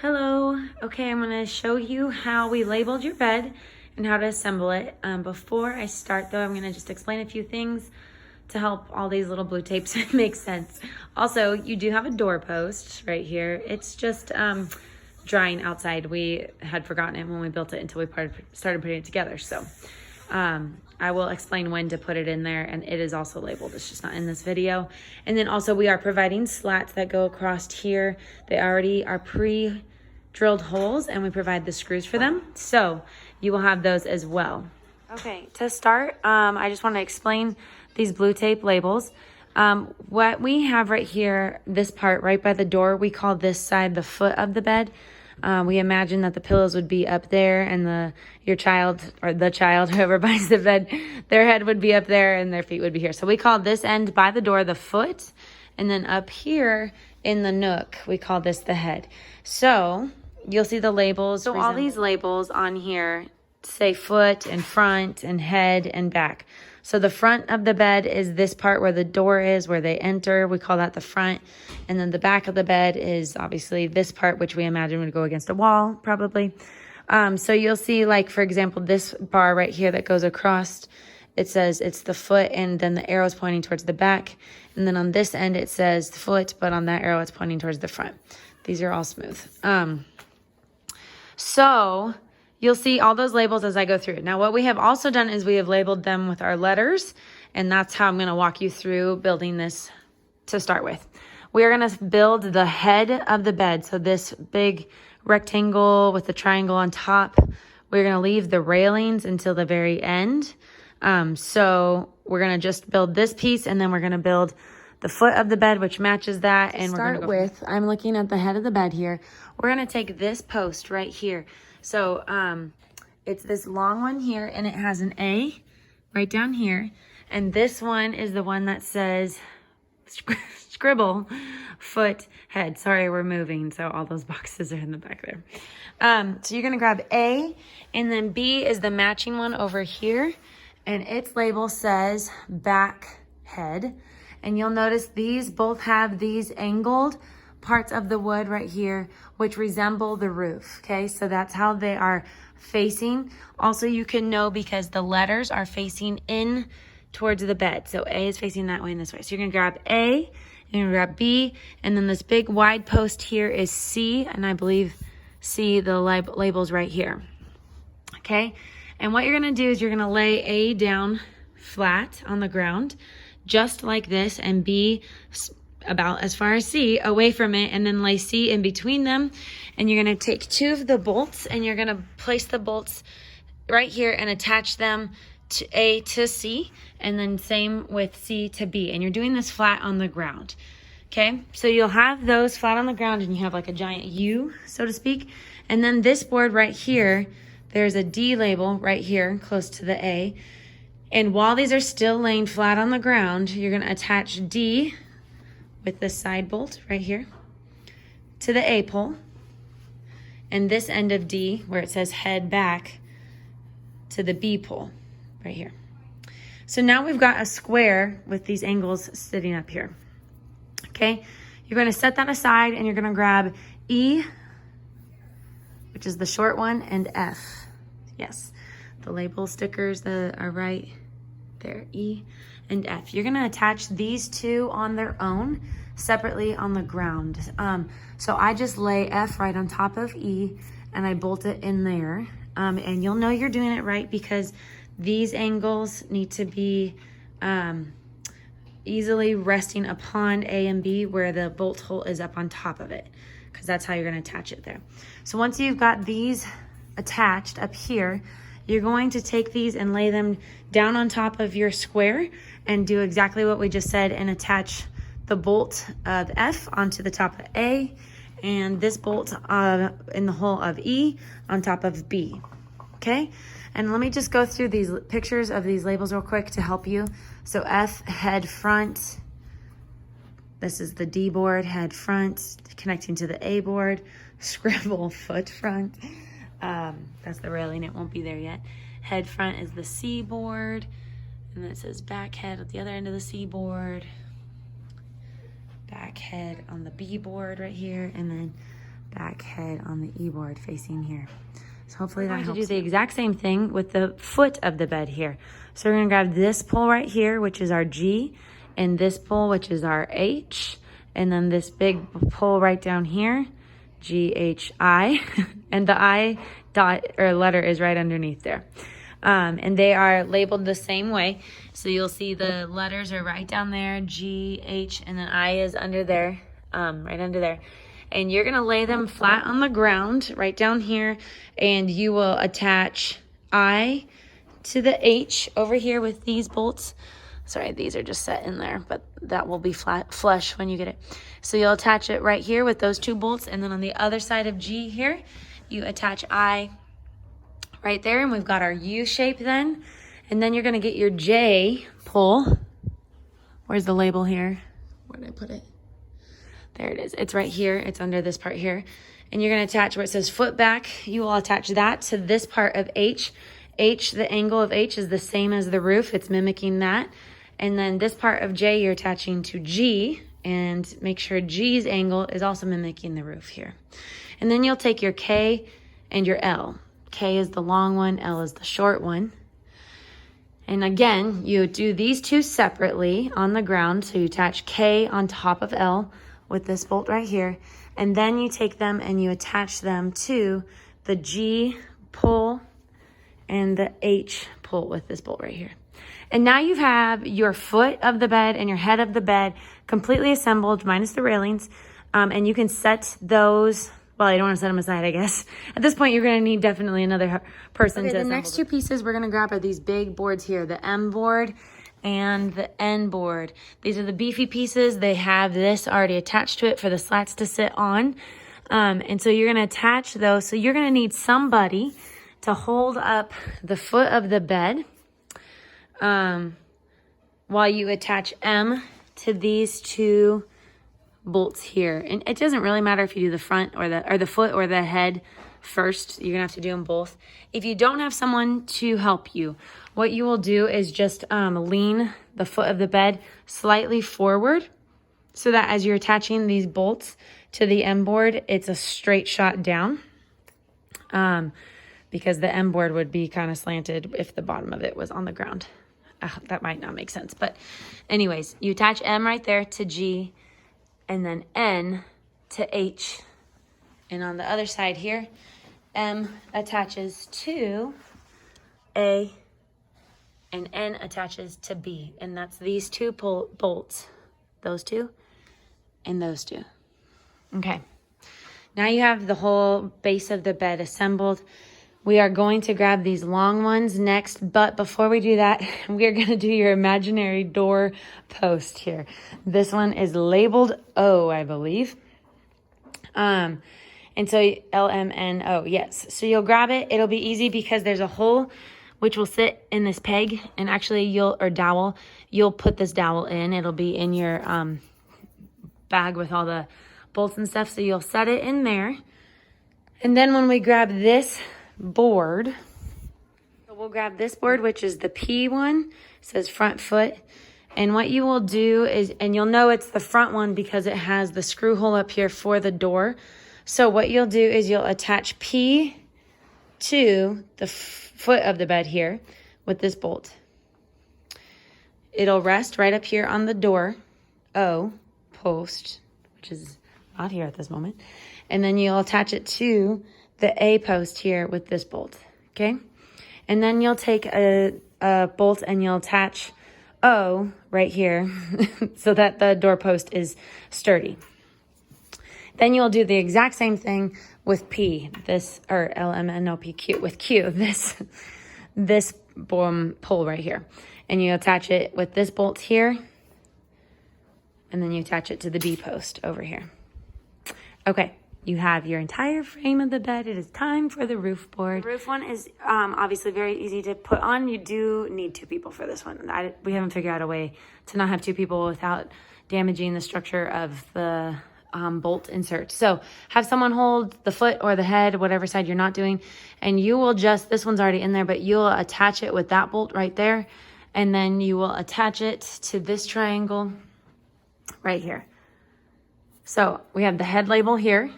Hello. Okay, I'm going to show you how we labeled your bed and how to assemble it. Before I start though, I'm going to just explain a few things to help all these little blue tapes make sense. Also, you do have a doorpost right here. It's just drying outside. We had forgotten it when we built it until we started putting it together. So I will explain when to put it in there, and it is also labeled. It's just not in this video. And then also we are providing slats that go across here. They already are pre-drilled holes, and we provide the screws for them. So you will have those as well. Okay, to start, I just want to explain these blue tape labels. What we have right here, this part right by the door, we call this side the foot of the bed. We imagine that the pillows would be up there, and your child, or the child, whoever buys the bed, their head would be up there and their feet would be here. So we call this end by the door the foot, and then up here in the nook, we call this the head. So you'll see the labels. So all these labels on here say foot and front and head and back. So the front of the bed is this part where the door is, where they enter. We call that the front. And then the back of the bed is obviously this part, which we imagine would go against a wall, probably. So you'll see, like, for example, this bar right here that goes across, it says it's the foot, and then the arrow is pointing towards the back. And then on this end, it says the foot, but on that arrow, it's pointing towards the front. These are all smooth. So you'll see all those labels as I go through. Now, what we have also done is we have labeled them with our letters, and that's how I'm going to walk you through building this to start with. We are going to build the head of the bed. So this big rectangle with the triangle on top, we're going to leave the railings until the very end. So we're going to just build this piece, and then we're going to build the foot of the bed, which matches that. And we're going to go with, I'm looking at the head of the bed here. We're going to take this post right here. So it's this long one here, and it has an A right down here. And this one is the one that says scribble foot head. Sorry, we're moving, so all those boxes are in the back there. So you're gonna grab A, and then B is the matching one over here, and its label says back head. And you'll notice these both have these angled parts of the wood right here, which resemble the roof. Okay, so that's how they are facing. Also, you can know because the letters are facing in towards the bed. So A is facing that way and this way. So you're gonna grab A, you're gonna grab B, and then this big wide post here is C, and I believe C, the label's right here. Okay, and what you're gonna do is you're gonna lay A down flat on the ground, just like this, and B about as far as C away from it, and then lay C in between them. And you're gonna take two of the bolts, and you're gonna place the bolts right here and attach them to A to C, and then same with C to B. And you're doing this flat on the ground. Okay, so you'll have those flat on the ground, and you have like a giant U, so to speak. And then this board right here, there's a D label right here close to the A. And while these are still laying flat on the ground, you're gonna attach D with this side bolt right here to the A pole, and this end of D where it says head back to the B pole right here. So now we've got a square with these angles sitting up here. Okay, you're going to set that aside, and you're going to grab E, which is the short one, and F. Yes, the label stickers that are right there, E and F. You're gonna attach these two on their own separately on the ground. So I just lay F right on top of E, and I bolt it in there. And you'll know you're doing it right because these angles need to be easily resting upon A and B, where the bolt hole is up on top of it, because that's how you're gonna attach it there. So once you've got these attached up here, you're going to take these and lay them down on top of your square and do exactly what we just said, and attach the bolt of F onto the top of A, and this bolt in the hole of E on top of B. Okay, and let me just go through these pictures of these labels real quick to help you. So F, head front. This is the D board, head front, connecting to the A board. Scribble, foot front. That's the railing, it won't be there yet. Head front is the C board, and then it says back head at the other end of the C board. Back head on the B board right here, and then back head on the E-board facing here. So hopefully that helps. We're going to do the exact same thing with the foot of the bed here. So we're going to grab this pole right here, which is our G, and this pole, which is our H, and then this big pole right down here, G-H-I, and the I dot or letter is right underneath there. And they are labeled the same way. So you'll see the letters are right down there, G, H, and then I is under there, right under there. And you're gonna lay them flat on the ground right down here, and you will attach I to the H over here with these bolts. Sorry, these are just set in there, but that will be flush when you get it. So you'll attach it right here with those 2 bolts, and then on the other side of G here, you attach I right there, and we've got our U shape then. And then you're gonna get your J pull. Where's the label here? Where did I put it? There it is. It's right here. It's under this part here. And you're going to attach where it says foot back. You will attach that to this part of H. H, the angle of H is the same as the roof. It's mimicking that. And then this part of J you're attaching to G, and make sure G's angle is also mimicking the roof here. And then you'll take your K and your L. K is the long one, L is the short one. And again, you do these 2 separately on the ground. So you attach K on top of L with this bolt right here, and then you take them and you attach them to the G pull and the H pull with this bolt right here. And now you have your foot of the bed and your head of the bed completely assembled minus the railings, and you can set those, well, I don't want to set them aside, I guess. At this point, you're going to need definitely another person to assemble. The next 2 pieces we're going to grab are these big boards here, the M board and the N board. These are the beefy pieces. They have this already attached to it for the slats to sit on. And so you're going to attach those. So you're going to need somebody to hold up the foot of the bed while you attach M to these 2 bolts here. And it doesn't really matter if you do the front or the foot or the head first. You're gonna have to do them both. If you don't have someone to help you, what you will do is just lean the foot of the bed slightly forward so that as you're attaching these bolts to the M board, it's a straight shot down, because the M board would be kind of slanted if the bottom of it was on the ground. That might not make sense, but anyways, you attach M right there to G, and then N to H. And on the other side here, M attaches to A, and N attaches to B. And that's these 2 bolts, those 2 and those 2. Okay, now you have the whole base of the bed assembled. We are going to grab these long ones next, but before we do that, we are going to do your imaginary door post here. This one is labeled O, I believe. And so L-M-N-O, yes. So you'll grab it. It'll be easy because there's a hole which will sit in this peg, and actually dowel, you'll put this dowel in. It'll be in your bag with all the bolts and stuff. So you'll set it in there. And then when we grab this board, we'll grab this board, which is the P one, it says front foot. And what you will do is, and you'll know it's the front one because it has the screw hole up here for the door. So what you'll do is you'll attach P to the foot of the bed here with this bolt. It'll rest right up here on the door, O post, which is not here at this moment. And then you'll attach it to the A post here with this bolt, okay? And then you'll take a bolt and you'll attach O right here so that the doorpost is sturdy. Then you'll do the exact same thing with P, this, or L-M-N-O-P-Q, with Q, this pole right here. And you attach it with this bolt here, and then you attach it to the B post over here. Okay, you have your entire frame of the bed. It is time for the roof board. The roof one is obviously very easy to put on. You do need 2 people for this one. We haven't figured out a way to not have 2 people without damaging the structure of the bolt insert. So have someone hold the foot or the head, whatever side you're not doing, and you will just, this one's already in there, but you'll attach it with that bolt right there, and then you will attach it to this triangle right here. So we have the head label here,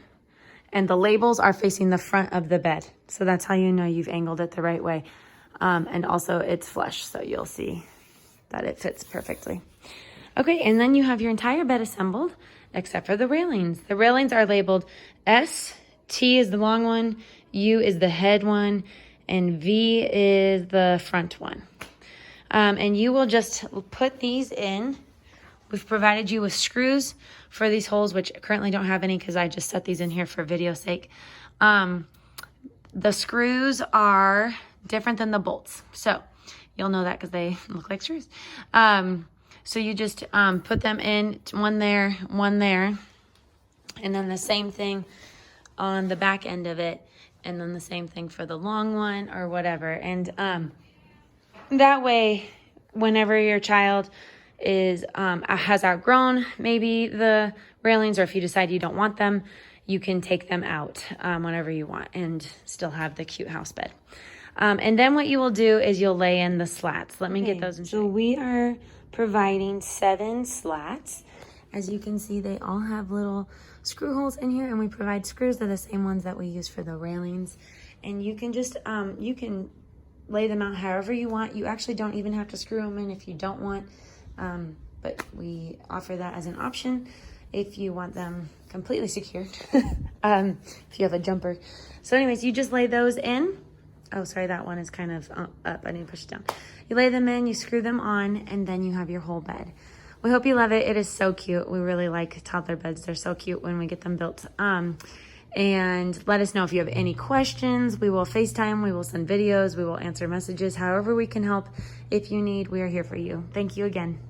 And the labels are facing the front of the bed. So that's how you know you've angled it the right way. And also it's flush, so you'll see that it fits perfectly. Okay, and then you have your entire bed assembled, except for the railings. The railings are labeled S, T is the long one, U is the head one, and V is the front one. And you will just put these in. We've provided you with screws for these holes, which currently don't have any because I just set these in here for video's sake. The screws are different than the bolts. So you'll know that because they look like screws. So you just put them in, one there, and then the same thing on the back end of it, and then the same thing for the long one or whatever. And that way, whenever your child has outgrown maybe the railings, or if you decide you don't want them, you can take them out whenever you want and still have the cute house bed. And then what you will do is you'll lay in the slats. Let me get those in. So we are providing 7 slats. As you can see, they all have little screw holes in here, and we provide screws. They're the same ones that we use for the railings. And you can just, you can lay them out however you want. You actually don't even have to screw them in if you don't want, but we offer that as an option if you want them completely secured, if you have a jumper. So anyways, you just lay those in. Oh, sorry, that one is kind of up. I need to push it down. You lay them in, you screw them on, and then you have your whole bed. We hope you love it. It is so cute. We really like toddler beds. They're so cute when we get them built. And let us know if you have any questions. We will FaceTime. We will send videos. We will answer messages. However we can help. If you need, we are here for you. Thank you again.